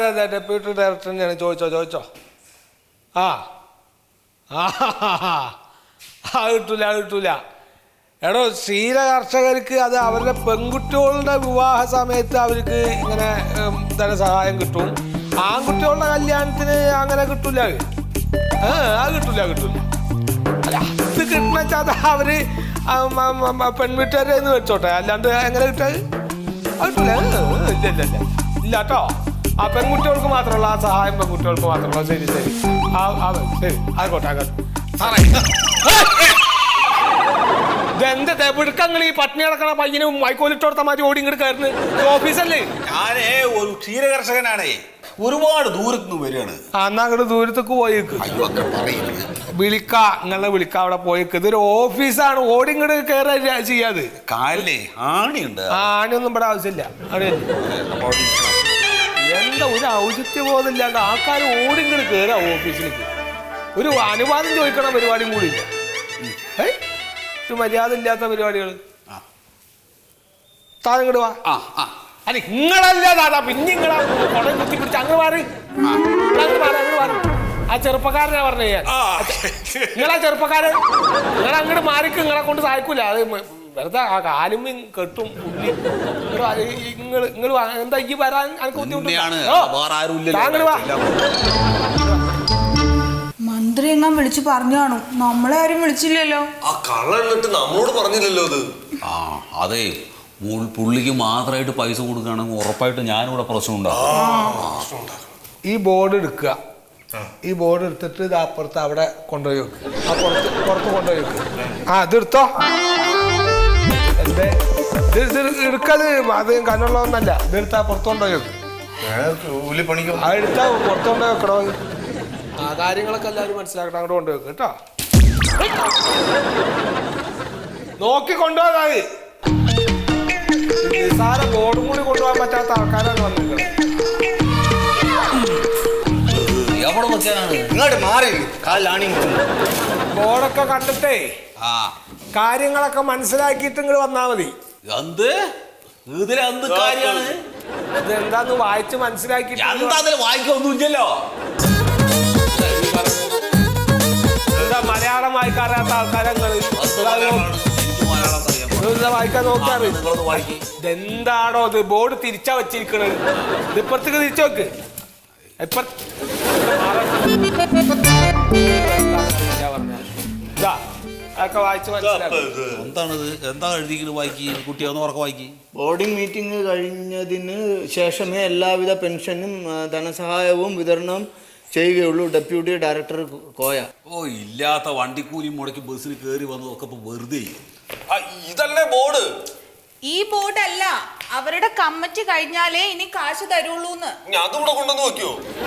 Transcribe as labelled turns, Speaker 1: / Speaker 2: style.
Speaker 1: അതെ deputy director തന്നെയാണ്. ചോദിച്ചോ. ആ കിട്ടൂല. എടോ, ക്ഷീര കർഷകർക്ക് അത് അവരുടെ പെൺകുട്ടികളുടെ വിവാഹ സമയത്ത് അവർക്ക് ഇങ്ങനെ ധനസഹായം കിട്ടും. ആൺകുട്ടികളുടെ കല്യാണത്തിന് അങ്ങനെ കിട്ടൂല. അത് കിട്ടൂല. അല്ല, അത് കിട്ടണ വെച്ചാൽ അത് അവര് പെൺവീട്ടുകാരെ വെച്ചോട്ടെ, അല്ലാണ്ട് എങ്ങനെ കിട്ടാ? അത് കിട്ടൂല. ഇല്ല കേട്ടോ. ആ പെൺകുട്ടികൾക്ക് മാത്രമുള്ള ആ സഹായം പെൺകുട്ടികൾക്ക് മാത്രമുള്ള. ശരി ശരി ആയിക്കോട്ടെ. ഇതെന്താ തെപിടുക്കങ്ങൾ ഈ പട്ടിണി കിടക്കണ പയ്യന് മൈക്കോലിട്ടോടുത്ത മാറ്റി ഓടി ഇങ്ങോട്ട് കയറുന്നത്? ഓഫീസല്ലേ?
Speaker 2: ഞാനേ ഒരു ക്ഷീര കർഷകനാണേ, ഒരുപാട് ദൂരത്തുനിന്ന് വരികയാണ്.
Speaker 1: എന്നാ അങ്ങോട്ട് ദൂരത്തേക്ക് പോയേക്ക്. നിങ്ങളെ വിളിക്ക അവിടെ പോയേക്ക്. ഇതൊരു ഓഫീസാണ്. ഓടി ഇങ്ങോട്ട് കയറുക ചെയ്യാത്.
Speaker 2: കാലിലേ ആണിയുണ്ട്.
Speaker 1: ആണിയൊന്നും ഇവിടെ ആവശ്യമില്ല. എന്താ ഒരു ഔചിത്യ ബോധമില്ലാണ്ട് ആൾക്കാർ ഓടി ഇങ്ങോട്ട് കയറുക ഓഫീസിലേക്ക്. ഒരു അനുവാദം ചോദിക്കണ പരിപാടിയും കൂടി ഇല്ല. ഒരു മര്യാദ ഇല്ലാത്ത പരിപാടികൾ. താഴെ വാ. അല്ല, നിങ്ങളല്ല ദാദാ, പിന്നെ നിങ്ങളെ കൊടം കുത്തി പിടിച്ച് അങ്ങ് മാറി. ആ ചെറുപ്പക്കാരനാ പറഞ്ഞ നിങ്ങളാ ചെറുപ്പക്കാരൻ. നിങ്ങളങ്ങോട്ട് മാറിക്ക്. നിങ്ങളെ കൊണ്ട് സാധിക്കൂല. അത് വെറുതെ ആ കാലും കെട്ടും പുള്ളി. നിങ്ങൾ എന്താ ഈ വരാൻ എനിക്ക് ബുദ്ധിമുട്ടാണ്.
Speaker 3: മന്ത്രി എങ്ങാൻ വിളിച്ചു പറഞ്ഞു കാണും. നമ്മളെ ആരും വിളിച്ചില്ലല്ലോ.
Speaker 4: ആ കള്ളിട്ട് നമ്മളോട് പറഞ്ഞില്ലല്ലോ അത്.
Speaker 2: അതെ, പുള്ളിക്ക് മാത്രമായിട്ട് പൈസ കൊടുക്കുകയാണെങ്കിൽ ഉറപ്പായിട്ട് ഞാനിവിടെ പ്രശ്നം ഉണ്ടാകും.
Speaker 1: ഈ ബോർഡ് എടുക്കുക. ഈ ബോർഡ് എടുത്തിട്ട് ഇത് അപ്പുറത്ത് അവിടെ കൊണ്ടുപോയി വെക്കുക. ആ പുറത്ത് കൊണ്ടുപോയി വെക്കുക. ഇതെടുത്തോ. എന്തേ എടുക്കത്? അത് കണ്ണുള്ളതൊന്നല്ല. ഇതെടുത്താ പുറത്ത് കൊണ്ടുപോയി വെക്കും. അതെടുത്താ പുറത്ത് കൊണ്ടുപോയി വെക്കണോ? ആ കാര്യങ്ങളൊക്കെ എല്ലാവരും മനസ്സിലാക്കണം. അങ്ങോട്ട് കൊണ്ടുപോയി വെക്കും കേട്ടോ. നോക്കി കൊണ്ടുപോകാത്. നിസാര ബോർഡും കൂടി കൊണ്ടുപോകാൻ പറ്റാത്ത ആൾക്കാരാണ് വന്നിരിക്കുന്നത്. ബോർഡൊക്കെ കണ്ടിട്ടേ കാര്യങ്ങളൊക്കെ മനസ്സിലാക്കിയിട്ട് ഇങ്ങോട്ട് വന്നാ മതി. ഇതെന്താന്ന് വായിച്ച് മനസ്സിലാക്കിയിട്ട്.
Speaker 2: വായിക്കൊന്നുമില്ലല്ലോ.
Speaker 1: എന്താ മലയാളം വായിക്കാറിയാത്ത ആൾക്കാരങ്ങൾ വായിക്കാൻ നോക്കാറ്. ഇതെന്താണോ ഇത്? ബോർഡ് തിരിച്ചാ വെച്ചിരിക്കണത്. ഇതിപ്പുറത്തേക്ക് തിരിച്ചു വെക്ക്. അതൊക്കെ വായിച്ച് മനസ്സിലാക്കും.
Speaker 5: ബോർഡിംഗ് മീറ്റിംഗ് കഴിഞ്ഞതിന് ശേഷമേ എല്ലാവിധ പെൻഷനും ധനസഹായവും വിതരണം ചെയ്യുകയുള്ളൂ. Deputy director Koya.
Speaker 2: ഇല്ലാത്ത വണ്ടിക്കൂലി മുടക്കി ബസ്സിൽ കയറി വന്നതൊക്കെ ഇപ്പൊ വെറുതെ.
Speaker 4: ഇതല്ലേ ബോർഡ്?
Speaker 3: ഈ ബോർഡ് അല്ല, അവരുടെ കമ്മിറ്റി കഴിഞ്ഞാലേ ഇനി കാശ് തരുള്ളൂന്ന്.
Speaker 4: അതുകൂടെ കൊണ്ടുവന്ന് നോക്കിയോ?